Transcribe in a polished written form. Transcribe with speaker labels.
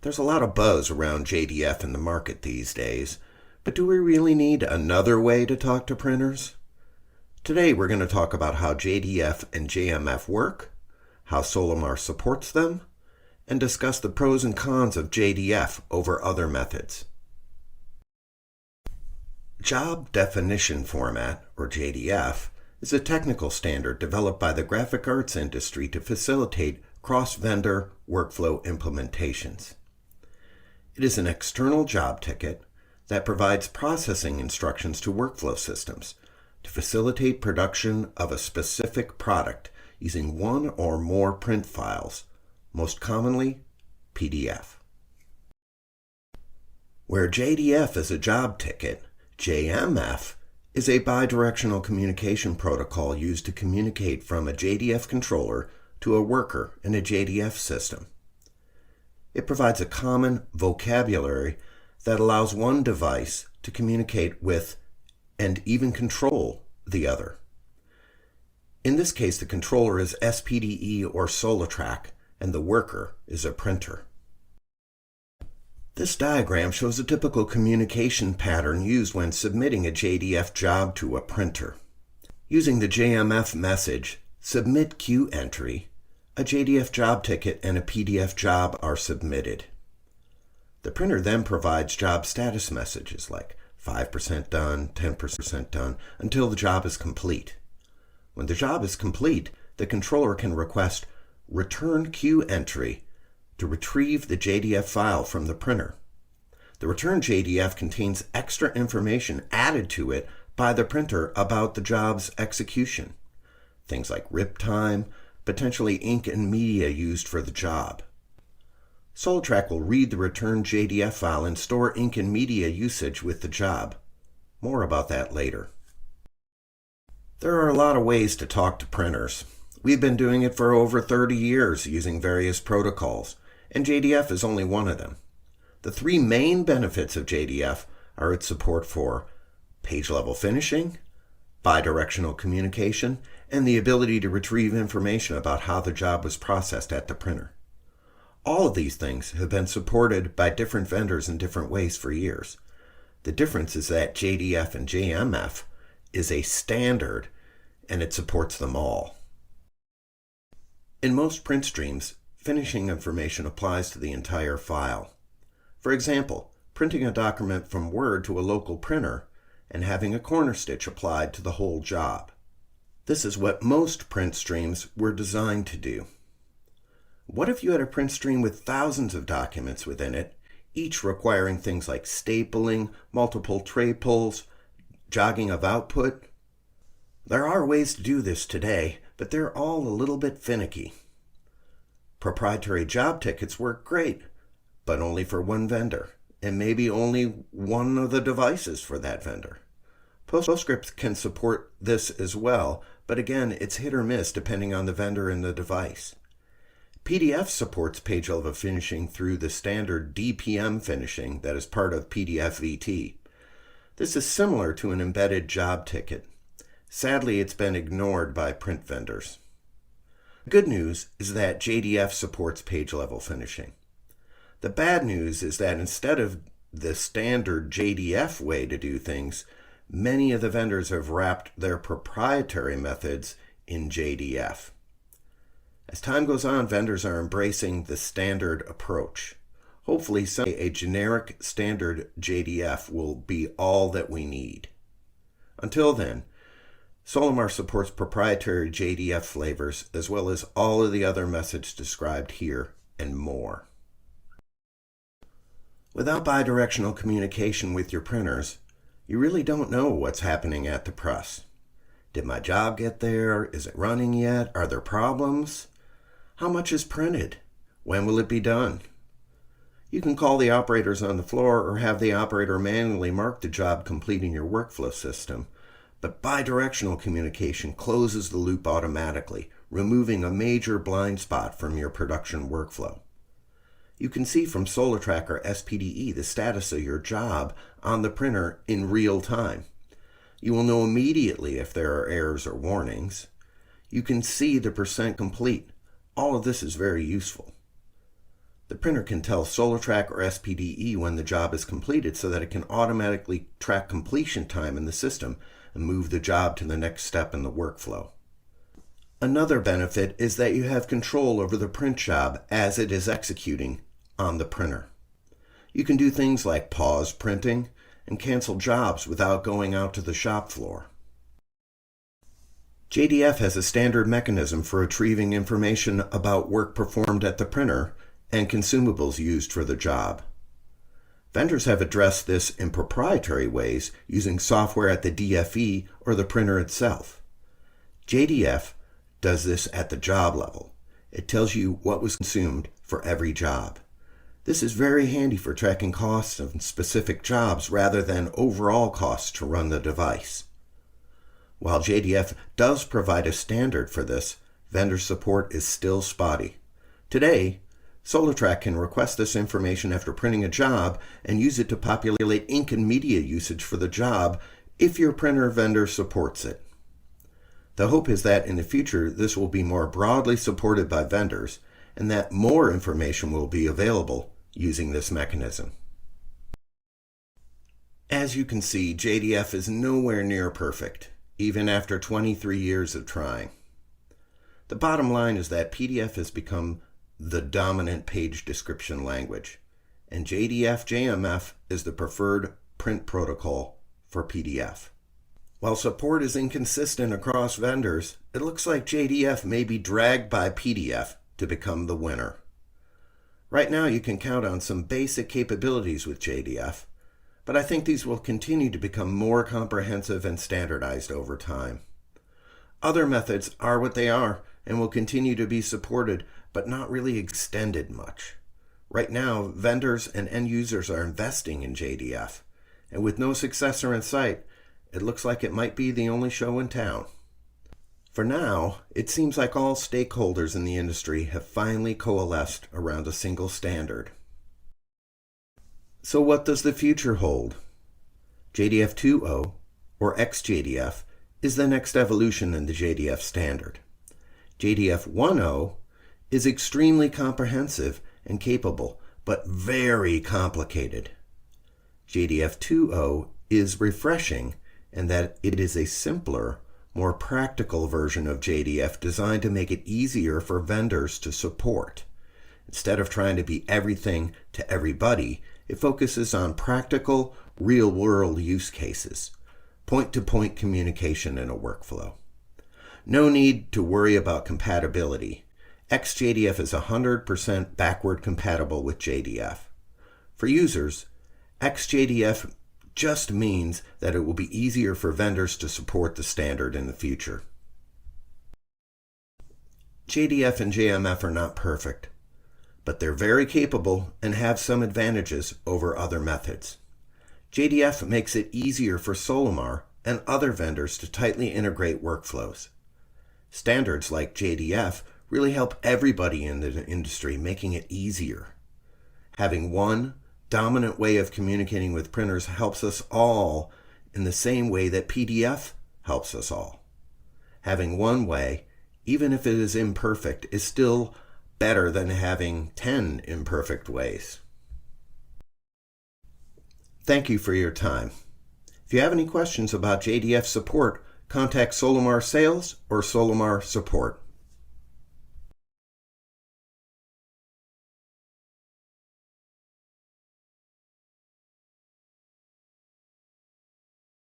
Speaker 1: There's a lot of buzz around JDF in the market these days, but do we really need another way to talk to printers? Today we're going to talk about how JDF and JMF work, how Solimar supports them, and discuss the pros and cons of JDF over other methods. Job Definition Format, or JDF, is a technical standard developed by the graphic arts industry to facilitate cross-vendor workflow implementations. It is an external job ticket that provides processing instructions to workflow systems to facilitate production of a specific product using one or more print files, most commonly PDF. Where JDF is a job ticket, JMF is a bi-directional communication protocol used to communicate from a JDF controller to a worker in a JDF system. It provides a common vocabulary that allows one device to communicate with and even control the other. In this case, the controller is SPDE or SoliTrack, and the worker is a printer. This diagram shows a typical communication pattern used when submitting a JDF job to a printer. Using the JMF message, submit queue entry, a JDF job ticket and a PDF job are submitted. The printer then provides job status messages like 5% done, 10% done, until the job is complete. When the job is complete, the controller can request return queue entry to retrieve the JDF file from the printer. The return JDF contains extra information added to it by the printer about the job's execution. Things like rip time, potentially ink and media used for the job. SoliTrack will read the returned JDF file and store ink and media usage with the job. More about that later. There are a lot of ways to talk to printers. We've been doing it for over 30 years using various protocols, and JDF is only one of them. The three main benefits of JDF are its support for page-level finishing, bi-directional communication, and the ability to retrieve information about how the job was processed at the printer. All of these things have been supported by different vendors in different ways for years. The difference is that JDF and JMF is a standard and it supports them all. In most print streams, finishing information applies to the entire file. For example, printing a document from Word to a local printer and having a corner stitch applied to the whole job. This is what most print streams were designed to do. What if you had a print stream with thousands of documents within it, each requiring things like stapling, multiple tray pulls, jogging of output? There are ways to do this today, but they're all a little bit finicky. Proprietary job tickets work great, but only for one vendor, and maybe only one of the devices for that vendor. PostScript can support this as well, but again, it's hit or miss depending on the vendor and the device. PDF supports page-level finishing through the standard DPM finishing that is part of PDF VT. This is similar to an embedded job ticket. Sadly, it's been ignored by print vendors. The good news is that JDF supports page-level finishing. The bad news is that instead of the standard JDF way to do things, many of the vendors have wrapped their proprietary methods in JDF. As time goes on, vendors are embracing the standard approach. Hopefully, someday a generic standard JDF will be all that we need. Until then, Solimar supports proprietary JDF flavors as well as all of the other methods described here and more. Without bidirectional communication with your printers, you really don't know what's happening at the press. Did my job get there? Is it running yet? Are there problems? How much is printed? When will it be done? You can call the operators on the floor or have the operator manually mark the job complete in your workflow system, but bidirectional communication closes the loop automatically, removing a major blind spot from your production workflow. You can see from SoliTrack or SPDE the status of your job on the printer in real time. You will know immediately if there are errors or warnings. You can see the % complete. All of this is very useful. The printer can tell SolarTrack or SPDE when the job is completed so that it can automatically track completion time in the system and move the job to the next step in the workflow. Another benefit is that you have control over the print job as it is executing on the printer. You can do things like pause printing and cancel jobs without going out to the shop floor. JDF has a standard mechanism for retrieving information about work performed at the printer and consumables used for the job. Vendors have addressed this in proprietary ways using software at the DFE or the printer itself. JDF does this at the job level. It tells you what was consumed for every job. This is very handy for tracking costs of specific jobs rather than overall costs to run the device. While JDF does provide a standard for this, vendor support is still spotty. Today, SolimarSecrets can request this information after printing a job and use it to populate ink and media usage for the job if your printer vendor supports it. The hope is that in the future this will be more broadly supported by vendors and that more information will be available using this mechanism. As you can see, JDF is nowhere near perfect, even after 23 years of trying. The bottom line is that PDF has become the dominant page description language, and JDF JMF is the preferred print protocol for PDF. While support is inconsistent across vendors, it looks like JDF may be dragged by PDF to become the winner. Right now you can count on some basic capabilities with JDF, but I think these will continue to become more comprehensive and standardized over time. Other methods are what they are and will continue to be supported, but not really extended much. Right now, vendors and end users are investing in JDF, and with no successor in sight, it looks like it might be the only show in town. For now, it seems like all stakeholders in the industry have finally coalesced around a single standard. So what does the future hold? JDF 2.0, or XJDF, is the next evolution in the JDF standard. JDF 1.0 is extremely comprehensive and capable, but very complicated. JDF 2.0 is refreshing in that it is a simpler, more practical version of JDF designed to make it easier for vendors to support. Instead of trying to be everything to everybody, it focuses on practical, real-world use cases, point-to-point communication in a workflow. No need to worry about compatibility. XJDF is 100% backward compatible with JDF. For users, XJDF just means that it will be easier for vendors to support the standard in the future. JDF and JMF are not perfect, but they're very capable and have some advantages over other methods. JDF makes it easier for Solimar and other vendors to tightly integrate workflows. Standards like JDF really help everybody in the industry, making it easier. Having one dominant way of communicating with printers helps us all in the same way that PDF helps us all. Having one way, even if it is imperfect, is still better than having 10 imperfect ways. Thank you for your time. If you have any questions about JDF support, contact Solimar Sales or Solimar Support.